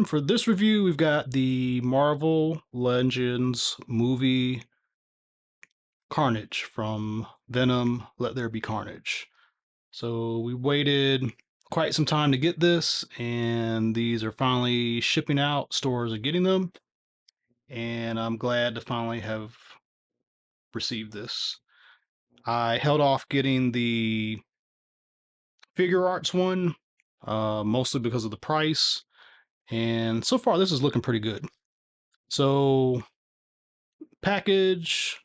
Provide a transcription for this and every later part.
For this review, we've got the Marvel Legends movie Carnage from Venom, Let There Be Carnage. So we waited quite some time to get this, and these are finally shipping out. Stores are getting them, and I'm glad to finally have received this. I held off getting the figure arts one, mostly because of the price, and so far this is looking pretty good. So package,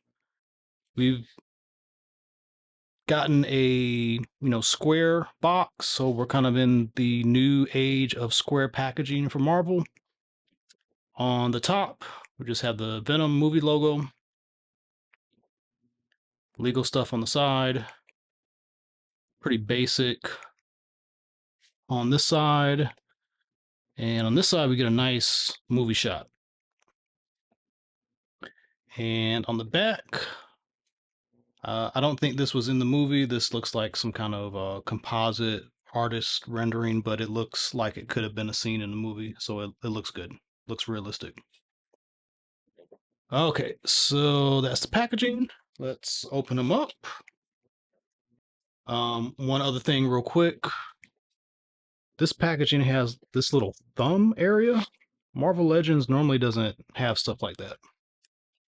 we've gotten a square box, so we're kind of in the new age of square packaging for Marvel. On the top, we just have the Venom movie logo, legal stuff on the side, pretty basic on this side, and on this side we get a nice movie shot. And on the back, I don't think this was in the movie. This looks like some kind of composite artist rendering, but it looks like it could have been a scene in the movie, so it looks good. Looks realistic. Okay, so that's the packaging. Let's open them up. One other thing real quick. This packaging has this little thumb area. Marvel Legends normally doesn't have stuff like that.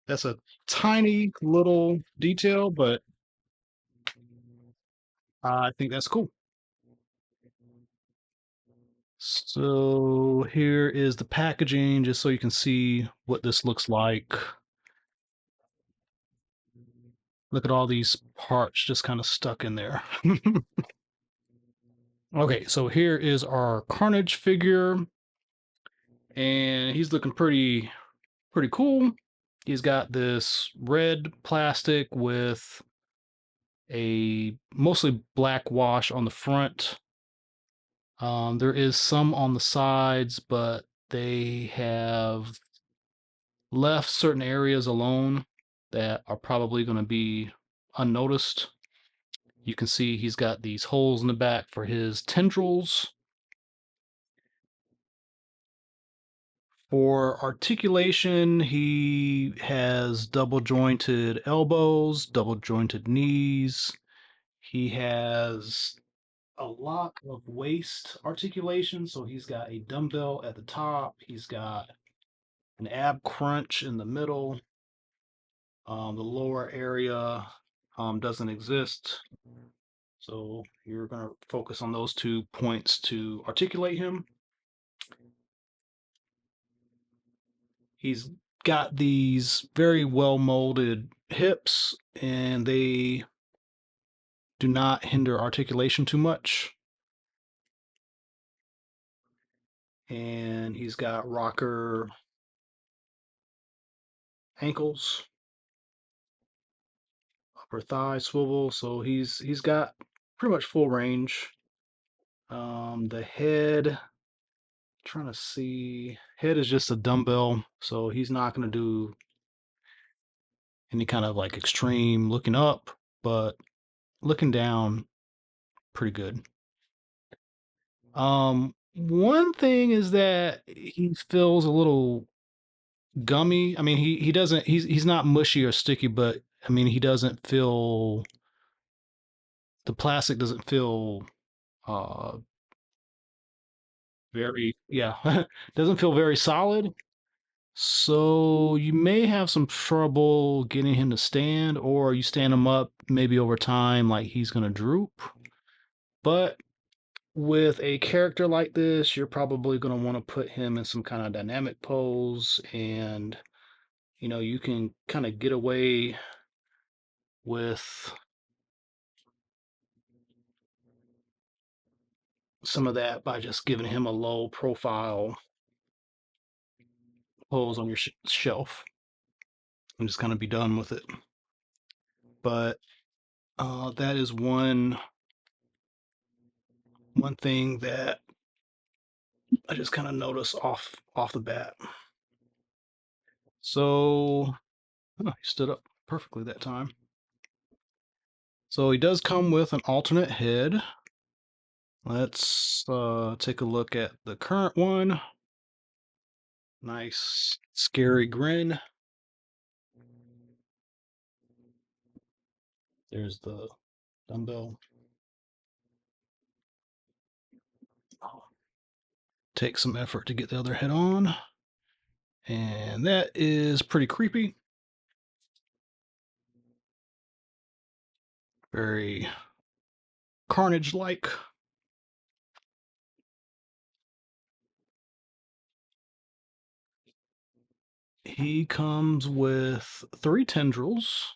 That's a tiny little detail, but I think that's cool. So here is the packaging, just so you can see what this looks like. Look at all these parts just kind of stuck in there. Okay, so here is our Carnage figure, and he's looking pretty cool. He's got this red plastic with a mostly black wash on the front. There is some on the sides, but they have left certain areas alone that are probably going to be unnoticed. You can see he's got these holes in the back for his tendrils. For articulation, he has double jointed elbows, double jointed knees. He has a lot of waist articulation, so he's got a dumbbell at the top. He's got an ab crunch in the middle. The lower area doesn't exist. So you're going to focus on those 2 points to articulate him. He's got these very well molded hips, and they do not hinder articulation too much. And he's got rocker ankles, upper thigh swivel, so he's got pretty much full range. The head, trying to see, head is just a dumbbell, so he's not going to do any kind of like extreme looking up, but looking down, pretty good. One thing is that he feels a little gummy. I mean, he doesn't, he's not mushy or sticky, but I mean, he doesn't feel, the plastic doesn't feel uh very, yeah, doesn't feel very solid. So you may have some trouble getting him to stand, or you stand him up, maybe over time, like he's gonna droop. But with a character like this, you're probably gonna want to put him in some kind of dynamic pose, and you can kind of get away with some of that by just giving him a low profile pose on your shelf and just kind of be done with it. But that is one thing that I just kind of noticed off the bat. So he stood up perfectly that time. So he does come with an alternate head. Let's take a look at the current one. Nice scary grin. There's the dumbbell. Take some effort to get the other head on. And that is pretty creepy. Very Carnage-like. He comes with 3 tendrils.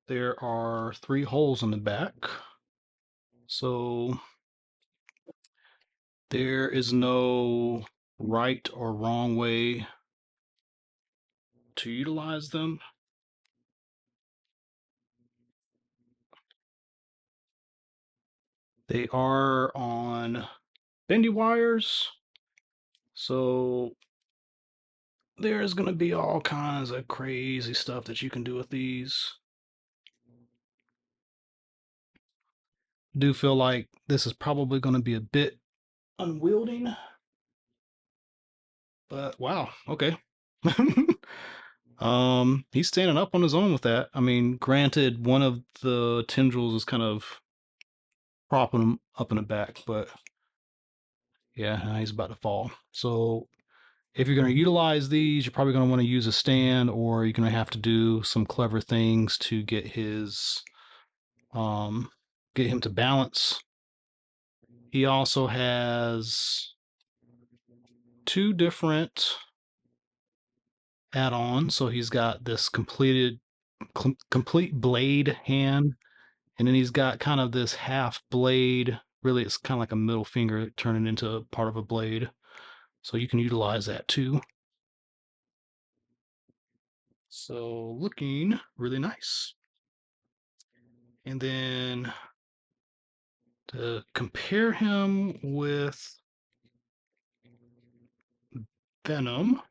There are 3 holes in the back. So there is no right or wrong way to utilize them. They are on bendy wires. So there's going to be all kinds of crazy stuff that you can do with these. Do feel like this is probably going to be a bit unwieldy, but wow, okay. He's standing up on his own with that. I mean, granted, one of the tendrils is kind of propping him up in the back, but yeah, now he's about to fall. So if you're going to utilize these, you're probably going to want to use a stand, or you're going to have to do some clever things to um, get him to balance. He also has 2 different add-ons. So he's got this complete blade hand, and then he's got kind of this half blade. Really, it's kind of like a middle finger turning into part of a blade. So you can utilize that too. So looking really nice. And then to compare him with Venom,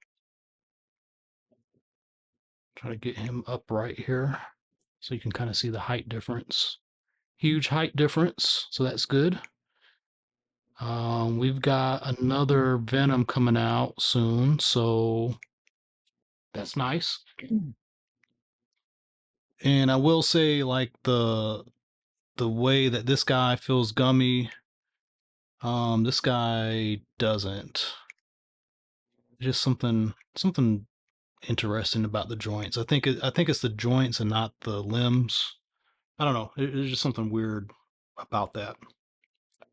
try to get him upright here so you can kind of see the height difference. Huge height difference, so that's good. We've got another Venom coming out soon, so that's nice. And I will say, like the way that this guy feels gummy, this guy doesn't. Just something interesting about the joints. I think it's the joints and not the limbs. I don't know. There's just something weird about that.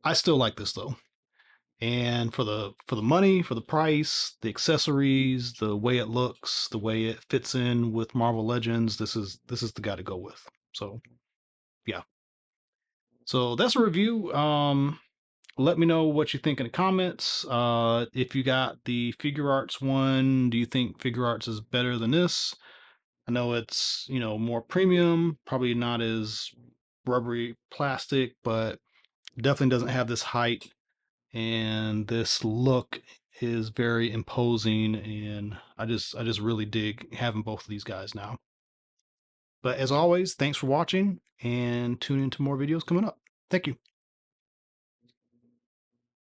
I still like this though. And for the money, for the price, the accessories, the way it looks, the way it fits in with Marvel Legends, this is the guy to go with. So yeah. So that's a review. Let me know what you think in the comments. If you got the Figure Arts one, do you think Figure Arts is better than this? I know it's, more premium, probably not as rubbery plastic, but definitely doesn't have this height, and this look is very imposing, and I just really dig having both of these guys now. But as always, thanks for watching, and tune into more videos coming up. Thank you.